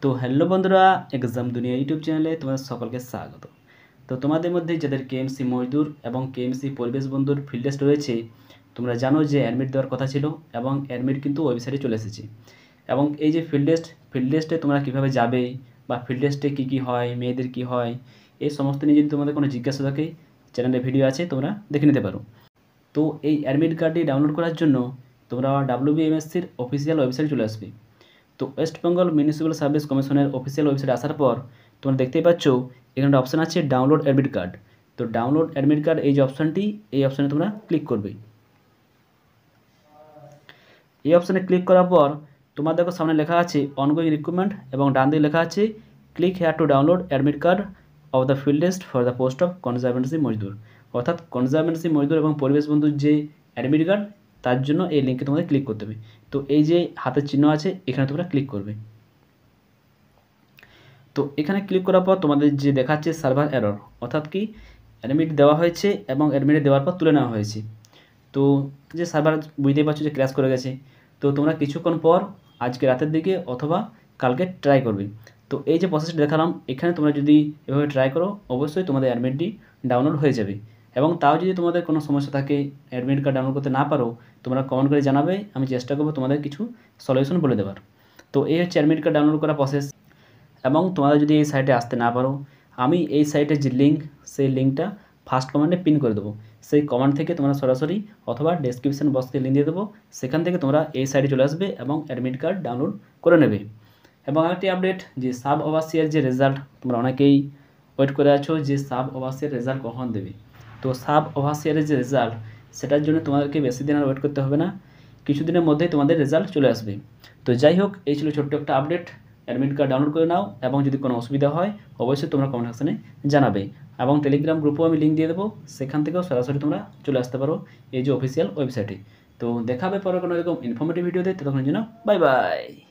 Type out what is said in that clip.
তো হ্যালো বন্ধুরা, এক্সাম দুনিয়া ইউটিউব চ্যানেলে তোমাদের সকলকে স্বাগত। তো তোমাদের মধ্যে যাদের কেএমসি মজদুর এবং কেএমসি পরিবেশ বন্ধুর ফিল্ড টেস্ট রয়েছে, তোমরা জানো যে অ্যাডমিট দেওয়ার কথা ছিল এবং অ্যাডমিট কিন্তু ওয়েবসাইটে চলে এসেছে। এবং এই যে ফিল্ড টেস্টে তোমরা কীভাবে যাবে বা ফিল্ড টেস্টে কী কী হয়, মেয়েদের কী হয়, এই সমস্ত নিয়ে যদি তোমাদের কোনো জিজ্ঞাসা থাকে, চ্যানেলে ভিডিও আছে, তোমরা দেখে নিতে পারো। তো এই অ্যাডমিট কার্ডটি ডাউনলোড করার জন্য তোমরা WBMSCর অফিসিয়াল ওয়েবসাইটে চলে আসবে। তো ওয়েস্ট বেঙ্গল মিউনিসিপ্যাল সার্ভিস কমিশনের অফিসিয়াল ওয়েবসাইটে আসার পর তোমরা দেখতেই পাচ্ছ এখানে অপশান আছে ডাউনলোড অ্যাডমিট কার্ড। তো ডাউনলোড অ্যাডমিট কার্ড এই যে অপশানটি, এই অপশানে তোমরা ক্লিক করবে। এই অপশানে ক্লিক করার পর তোমার দেখো সামনে লেখা আছে অনগোয়িং রিক্রুটমেন্ট এবং ডান দিকে লেখা আছে click here to download admit card of the field test for the post of conservancy মজদুর। অর্থাৎ কনজারভেন্সি মজদুর এবং পরিবেশ বন্ধুর যে অ্যাডমিট কার্ড, তার জন্য এই লিঙ্কে তোমাদের ক্লিক করতে হবে। তো এই যে হাতের চিহ্ন আছে, এখানে তোমরা ক্লিক করবে। তো এখানে ক্লিক করার পর তোমাদের যে দেখাচ্ছে সার্ভার এরর, অর্থাৎ কি অ্যাডমিট দেওয়া হয়েছে এবং অ্যাডমিট দেওয়ার পর তুলে নেওয়া হয়েছে। তো যে সার্ভার বুঝতেই পারছো যে ক্র্যাশ করে গেছে। তো তোমরা কিছুক্ষণ পর আজকে রাতের দিকে অথবা কালকে ট্রাই করবে। তো এই যে প্রসেসটা দেখালাম, এখানে তোমরা যদি এভাবে ট্রাই করো, অবশ্যই তোমাদের অ্যাডমিটটি ডাউনলোড হয়ে যাবে। এবং তাও যদি তোমাদের কোনো সমস্যা থাকে, অ্যাডমিট কার্ড ডাউনলোড করতে না পারো, তোমরা কমেন্ট করে জানাবে, আমি চেষ্টা করবো তোমাদের কিছু সলিউশন বলে দেওয়ার। তো এই হচ্ছে অ্যাডমিট কার্ড ডাউনলোড করা প্রসেস। এবং তোমরা যদি এই সাইটে আসতে না পারো, আমি এই সাইটের যে লিঙ্ক, সেই লিঙ্কটা ফার্স্ট কমেন্টে পিন করে দেবো। সেই কমেন্ট থেকে তোমরা সরাসরি অথবা ডেসক্রিপশন বক্সে লিঙ্ক দিয়ে দেবো, সেখান থেকে তোমরা এই সাইটে চলে আসবে এবং অ্যাডমিট কার্ড ডাউনলোড করে নেবে। এবং আরেকটি আপডেট, যে সাব ওভারসিয়ার যে রেজাল্ট, তোমরা অনেকেই ওয়েট করে আছো যে সাব ওভারসিয়ার রেজাল্ট কখন দেবে। তো সাব ওভারসিয়ারের যে রেজাল্ট, সেটার জন্য তোমাদেরকে বেশি দিন আর ওয়েট করতে হবে না, কিছুদিনের মধ্যেই তোমাদের রেজাল্ট চলে আসবে। তো যাই হোক, এই ছিল ছোট্ট একটা আপডেট। অ্যাডমিট কার্ড ডাউনলোড করে নাও এবং যদি কোনো অসুবিধা হয় অবশ্যই তোমরা কমেন্ট সেকশনে জানাবে। এবং টেলিগ্রাম গ্রুপেও আমি লিঙ্ক দিয়ে দেবো, সেখান থেকেও সরাসরি তোমরা চলে আসতে পারো এই যে অফিসিয়াল ওয়েবসাইটে। তো দেখা হবে পরে কোনো এরকম ইনফরমেটিভ ভিডিওতে, ততক্ষণের জন্য বাই বাই।